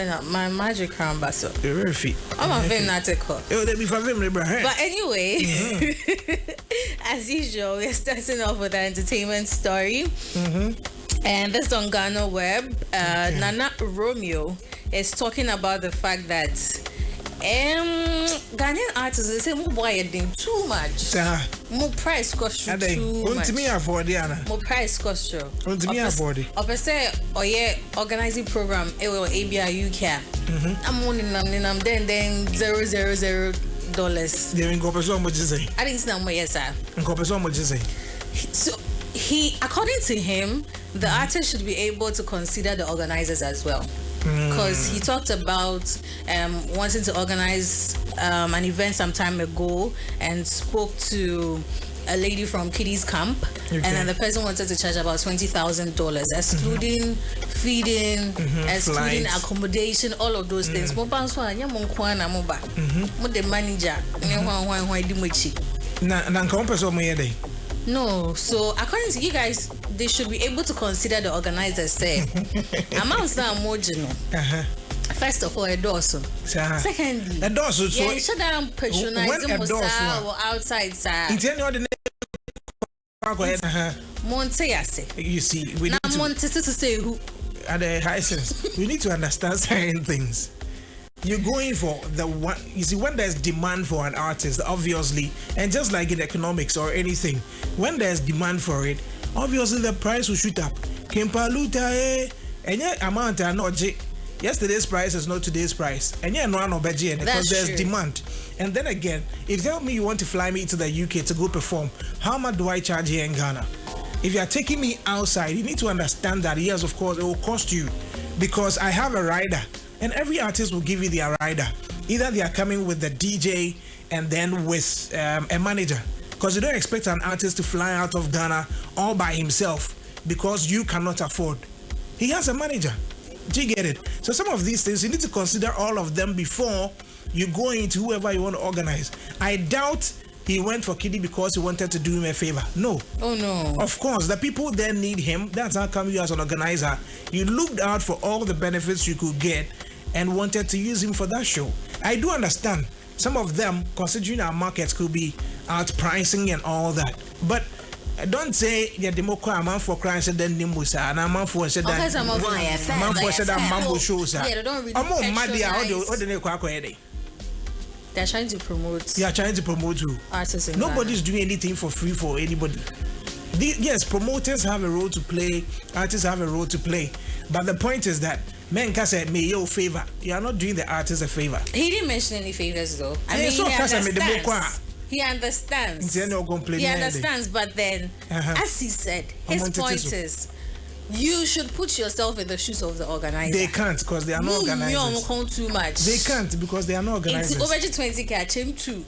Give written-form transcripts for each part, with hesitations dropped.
My magic crown basso. You're very fit. I'm a very nautical. But anyway, as usual, we're starting off with an entertainment story. And this on Ghana Web. Nana Romeo is talking about the fact that Ghanaian artists, they say more buying too much. More price cost you too much. More price cost you. I say, oh yeah, organizing program. It will ABI UK. I'm wanting them then $000. They in Copason, what you say? I think it's not more yes, sir. In Copason, what you say? So he, according to him, the artist should be able to consider the organizers as well. Because he talked about wanting to organize an event some time ago and spoke to a lady from Kiddies Camp, and then the person wanted to charge about $20,000, excluding feeding, excluding accommodation, all of those things. The manager. No, so according to you guys, they should be able to consider the organizers say amounts are marginal. First of all, a dorsal. Secondly, a dorsal. So you should patronize or outside side. You see, we need to say who at the high sense. We need to understand certain things. You're going for the one. You see, when there's demand for an artist, obviously, and just like in economics or anything, when there's demand for it, obviously the price will shoot up. Kempaluta, and yet amount are not. Yesterday's price is not today's price, and yet no budget because there's demand. And then again, if you tell me you want to fly me to the UK to go perform, how much do I charge here in Ghana? If you are taking me outside, you need to understand that yes, of course, it will cost you because I have a rider. And every artist will give you their rider. Either they are coming with the DJ and then with a manager. Because you don't expect an artist to fly out of Ghana all by himself because you cannot afford. He has a manager. Do you get it? So some of these things, you need to consider all of them before you go into whoever you want to organize. I doubt he went for Kiddy because he wanted to do him a favor. No. Oh, no. Of course, the people there need him. That's how come you as an organizer, you looked out for all the benefits you could get and wanted to use him for that show. I do understand. Some of them, considering our markets, could be outpricing and all that. But don't say the democrat amount for crying said then Nimbusa and a man for said that man for said that mambo shows. Yeah, they don't really patronize. They're trying to promote. They are trying to promote who? Artists in Nobody's Ghana. doing anything for free for anybody. Yes, promoters have a role to play, artists have a role to play. But the point is that men can say, may you favor. You are not doing the artist a favor. He didn't mention any favors though. I mean, he understands. He understands. He understands, but then, as he said, his point is, you should put yourself in the shoes of the organizer. They can't because they are not organizers. Too much. They can't because they are not organizers. It's over 20 catch him too.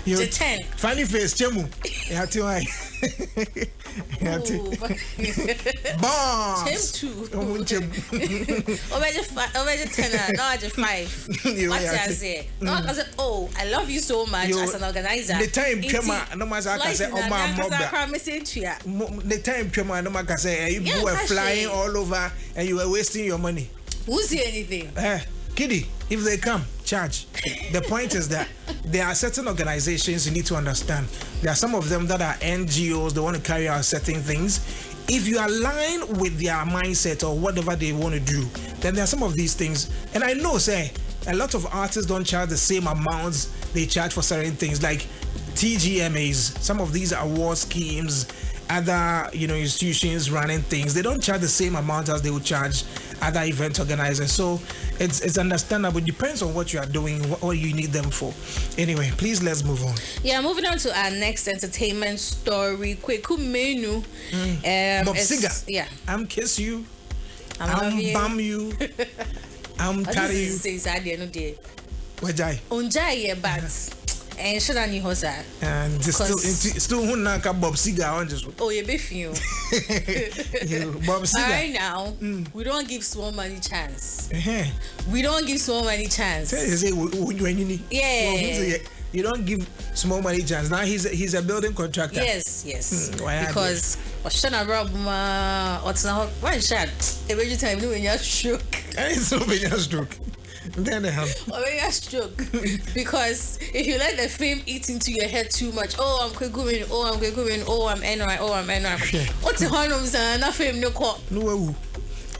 You 10. Funny face, Chemu. Bomb. Him too. Over 10, now just 5. What I say? No, I said, oh, I love you so much as an organizer. The time Chema, no matter I say, oh my mother. The time Chema, no matter say, you were flying all over and you were wasting your money. Who's see anything? Kiddie, if they come, charge. The point is that there are certain organizations you need to understand. There are some of them that are NGOs, they want to carry out certain things. If you align with their mindset or whatever they want to do, then there are some of these things. And I know, say, a lot of artists don't charge the same amounts they charge for certain things, like TGMAs, some of these award schemes, other institutions running things, they don't charge the same amount as they would charge other event organizers. So it's understandable. It depends on what you are doing, what you need them for. Anyway, please let's move on. Yeah, moving on to our next entertainment story. Quick menu. Bob Siga. Yeah. I'm kiss you. I'm bum you. I'm carry you. Wajai. Unjai but and should I need hosa? And still who knock up Bob Siga on just. Oh, you beef you. Bob Siga. Right now, we don't give small money chance. We don't give small money chance. Say when you need. Yeah. You don't give small money chance. Now he's a building contractor. Yes. Because Oshana Rob what's now one shot every time you when you stroke. And it's so when you stroke. Then they have when you stroke. Because if you let the fame eat into your head too much, I'm going, I'm NY. What's the harm of nothing no call. No.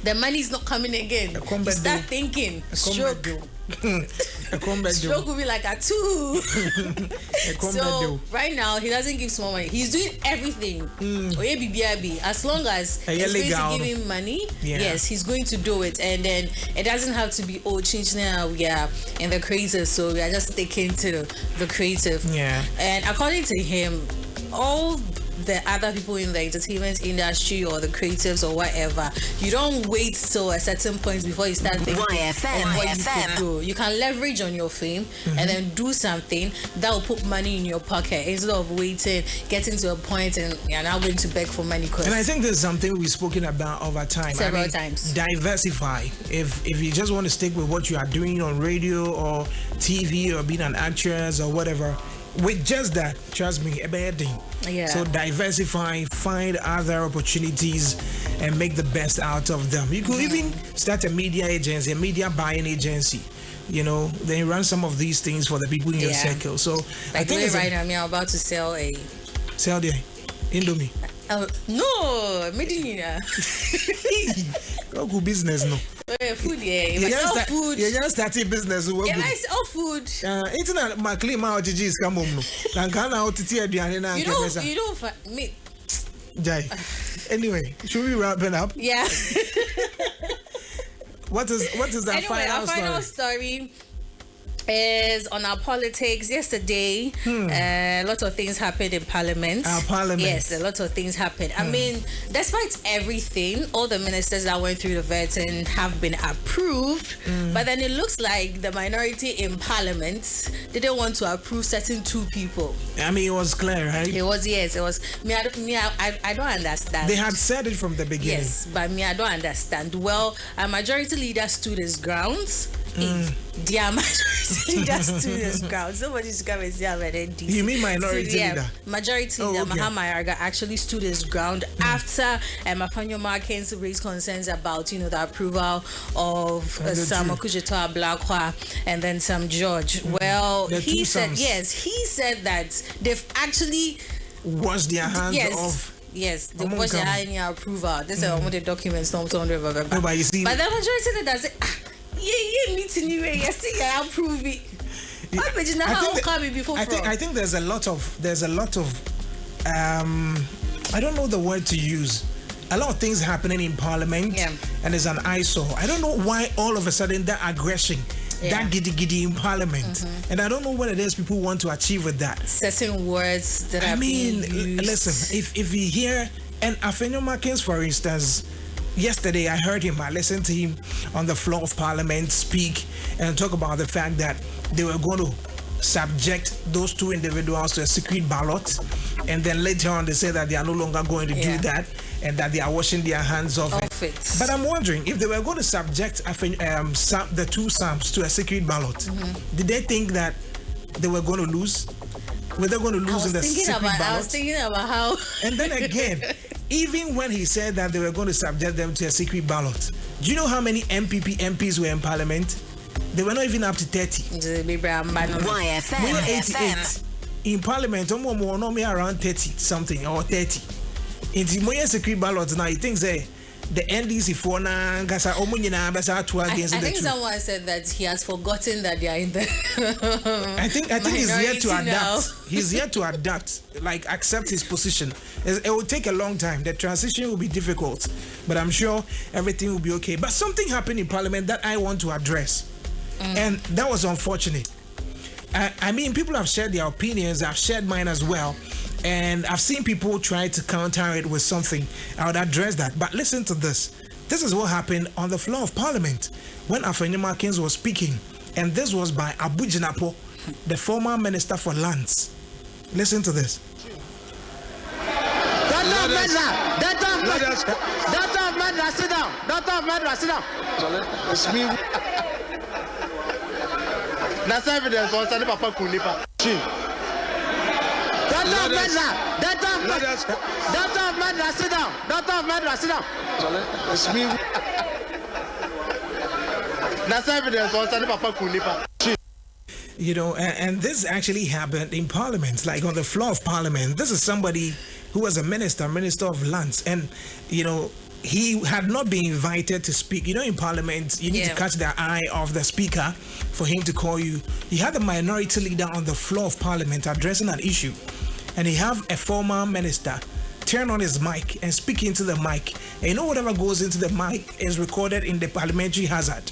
The money's not coming again. You start thinking stroke. Stroke will be like a 2. So right now he doesn't give small money. He's doing everything. As long as he's going to give him money, yes, he's going to do it. And then it doesn't have to be change now. We are in the creative, so we are just sticking to the creative. Yeah. And according to him, all the other people in the entertainment industry or the creatives or whatever, you don't wait till a certain point before you start thinking what you could do. You can leverage on your fame and then do something that will put money in your pocket instead of waiting, getting to a point and you're now going to beg for money. And I think there's something we've spoken about over time. Several times. Diversify. If you just want to stick with what you are doing on radio or TV or being an actress or whatever, with just that, trust me, a bad thing. Yeah. So diversify, find other opportunities, and make the best out of them. You could even start a media agency, a media buying agency. You know, then run some of these things for the people in your circle. So like I think right now, I'm about to sell the Indomie. No, Medina. Go business no. Food, food. You just started business. Yeah, I sell food. Internet, my clean my OTGs come home. You don't me. Jai. Anyway, should we wrap it up? Yeah. What is that our final story? Is on our politics. Yesterday, a lot of things happened in Parliament. Our Parliament. Yes, a lot of things happened. I mean, despite everything, all the ministers that went through the vetting have been approved. But then it looks like the minority in Parliament didn't want to approve certain 2 people. I mean, it was clear, right? It was, yes. It was. I don't understand. They had said it from the beginning. Yes, but I don't understand. Well, a majority leader stood his grounds. Dear majority leader stood his ground. Somebody's come and say I'm an NDC. You mean minority leader? Majority leader Mahama Yarga actually stood his ground after Mafanyo Markins raised concerns about the approval of some Okujito Ablakwa and then some George. Well, he said that they've actually washed their hands off. Yes, they watched their hand in your approval. This is one of the documents. No, but you see, but the majority leader does it. Yeah, meeting you. Yes, I approve it. I think there's a lot of I don't know the word to use. A lot of things happening in Parliament, and there's an eyesore. I don't know why all of a sudden that aggression, that giddy in Parliament, and I don't know what it is people want to achieve with that. Certain words that are being used. Listen, if you hear, and Afenyo Markins, for instance. Yesterday, I heard him. I listened to him on the floor of Parliament speak and talk about the fact that they were going to subject those 2 individuals to a secret ballot, and then later on they say that they are no longer going to do that and that they are washing their hands of it. But I'm wondering if they were going to subject the 2 Psalms to a secret ballot. Did they think that they were going to lose? Were they going to lose in the secret ballot? I was thinking about how. And then again. Even when he said that they were going to subject them to a secret ballot, do you know how many MPs were in Parliament? They were not even up to 30. We were 88. In Parliament, around 30 something or 30. In the secret ballot now, he thinks the NDC for I think someone said that he has forgotten that they are in the I think he's yet to adapt. Now. He's yet to adapt, like accept his position. It will take a long time. The transition will be difficult, but I'm sure everything will be okay. But something happened in Parliament that I want to address, and that was unfortunate. I mean, people have shared their opinions. I've shared mine as well. And I've seen people try to counter it with something. I would address that. But listen to this. This is what happened on the floor of Parliament when Afenyo Markins was speaking. And this was by Abu Jinapo, the former Minister for Lands. Listen to this. Sit down. It's me. That's evidence on Papa Kunipa. Doctor of Medra, sit down. Doctor of Medra, sit down. It's me. That's evidence. Papa Kunipa. You know, and this actually happened in Parliament, like on the floor of Parliament. This is somebody who was a minister of lands, and you know, he had not been invited to speak. You know, in Parliament, you need to catch the eye of the speaker for him to call you. He had the minority leader on the floor of Parliament addressing an issue, and he have a former minister turn on his mic and speak into the mic. And you know, whatever goes into the mic is recorded in the parliamentary hazard.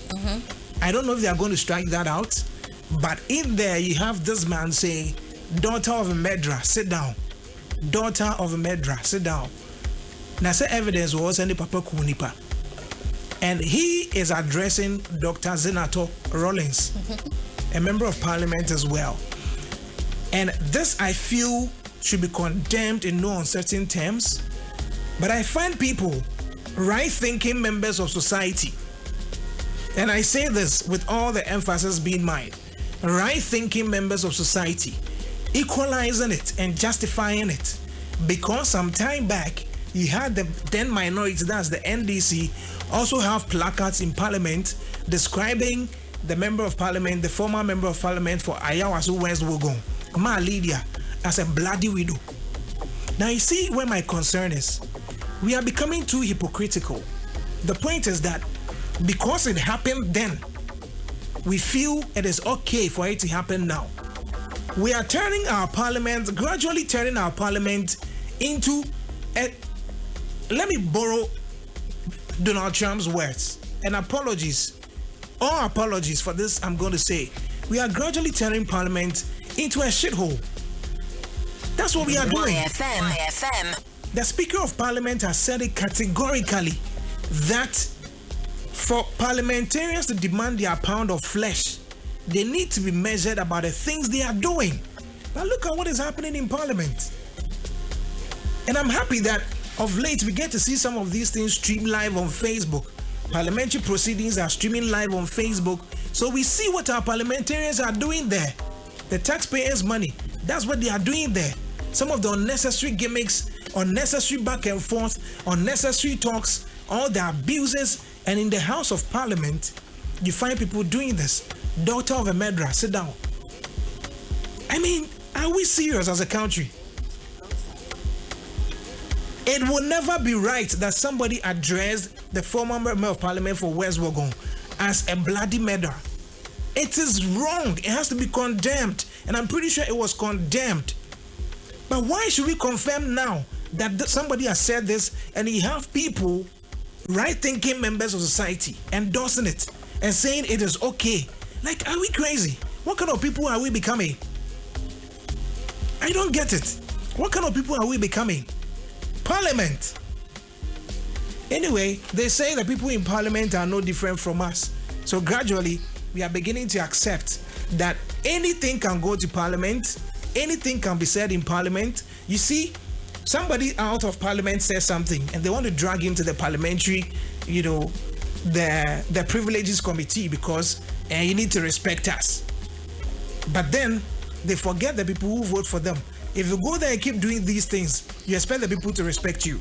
I don't know if they are going to strike that out, but in there you have this man saying, "Daughter of a Medra, sit down. Daughter of a Medra, sit down." Now, say evidence was any Papa Kunipa, and he is addressing Dr. Zenato Rollins, a member of Parliament as well. And this, I feel, should be condemned in no uncertain terms. But I find people, right-thinking members of society, and I say this with all the emphasis being mine, right-thinking members of society, equalizing it and justifying it, because some time back, you had the then minority, that's the NDC, also have placards in Parliament describing the member of Parliament, the former member of Parliament for Ayawasu West Wogon, Ma Lydia, as a bloody widow. Now you see where my concern is. We are becoming too hypocritical. The point is that because it happened then, we feel it is okay for it to happen now. We are turning our Parliament, gradually turning our Parliament into a, let me borrow Donald Trump's words, and apologies, all apologies for this I'm going to say. We are gradually turning Parliament into a shithole. That's what we are doing. YFM. The Speaker of Parliament has said it categorically that for parliamentarians to demand their pound of flesh, they need to be measured about the things they are doing. But look at what is happening in Parliament. And I'm happy that of late we get to see some of these things stream live on Facebook. Parliamentary proceedings are streaming live on Facebook. So we see what our parliamentarians are doing there. The taxpayers' money, that's what they are doing there. Some of the unnecessary gimmicks, unnecessary back and forth, unnecessary talks, all the abuses, and in the House of Parliament, you find people doing this. Daughter of a Medra, sit down. I mean, are we serious as a country? It will never be right that somebody addressed the former member of Parliament for West Wogon as a bloody murderer. It is wrong. It has to be condemned. And I'm pretty sure it was condemned. But why should we confirm now that somebody has said this and you have people, right-thinking members of society, endorsing it and saying it is okay? Like, are we crazy? What kind of people are we becoming? I don't get it. What kind of people are we becoming? Parliament. Anyway, they say that people in Parliament are no different from us. So gradually, we are beginning to accept that anything can go to Parliament, anything can be said in Parliament. You see, somebody out of Parliament says something and they want to drag him to the parliamentary, the privileges committee because you need to respect us. But then they forget the people who vote for them. If you go there and keep doing these things, you expect the people to respect you.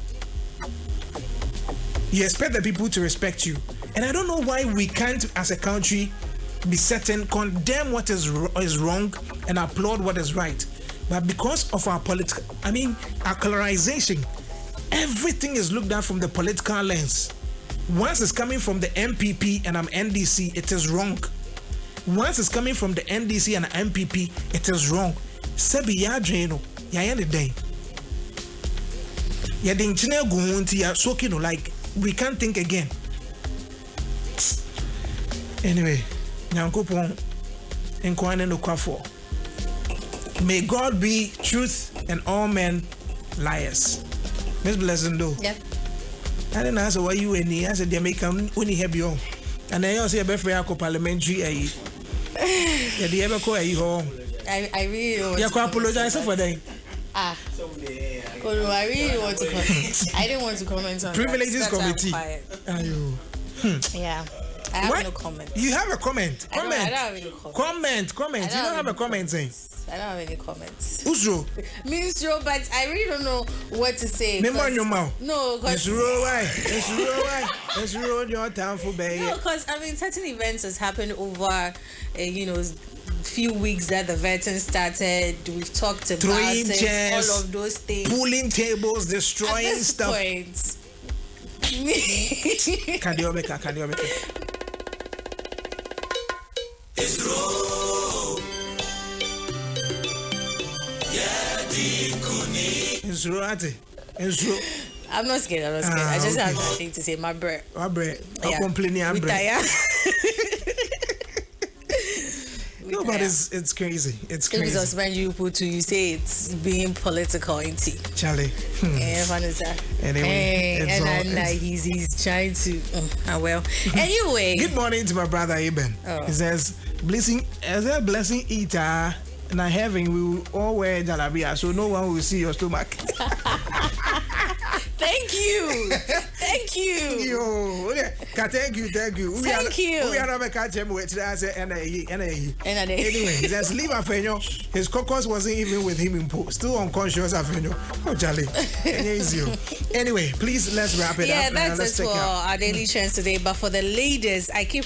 You expect the people to respect you. And I don't know why we can't, as a country, be certain, condemn what is wrong and applaud what is right. But because of our our colorization, everything is looked at from the political lens. Once it's coming from the MPP and I'm NDC, it is wrong. Once it's coming from the NDC and MPP, it is wrong. Sebi ya dreno, ya yende day. Ya dinchine guhunti ya sokino, like we can't think again. Anyway, nyankopon enkwane no kwafo. May God be truth and all men liars. Miss Blessing though. Yeah. I didn't answer why you and I said they make only help you. And I also have a parliamentary yeah, the ever call you home. I really want to apologize for that. I really want to comment. I didn't want to comment on Privileges that. Committee. Yeah. I have no comment. You have a comment. I don't have any comment. Comment. You don't have a comment saying. I don't have any comments. Usro. Means Joe, but I really don't know what to say. Name on your mouth. No, because It's your time for baby. No, because I mean, certain events has happened over, few weeks that the vetting started. We've talked about throwing chairs, all of those things, pulling tables, destroying at this stuff. Point, Can you make It's roll. I'm not scared. I just have nothing to say. My breath. I'm complaining. I'm tired. No, but it's crazy. It's crazy. If suspend you put to, you say it's being political, ain't it? Charlie. Anyway, he's trying to. Well. Anyway. Good morning to my brother Eben. He says, blessing eater. And in heaven, we will all wear jalabia, so no one will see your stomach. Thank you. Thank you. Thank you. We are not catching with anyway, just leave Afenyo. His caucus wasn't even with him in post. Still unconscious Afenyo. Oh, Charlie. Anyway, please let's wrap it up. Yeah, that's it for our daily trends today. But for the ladies, I keep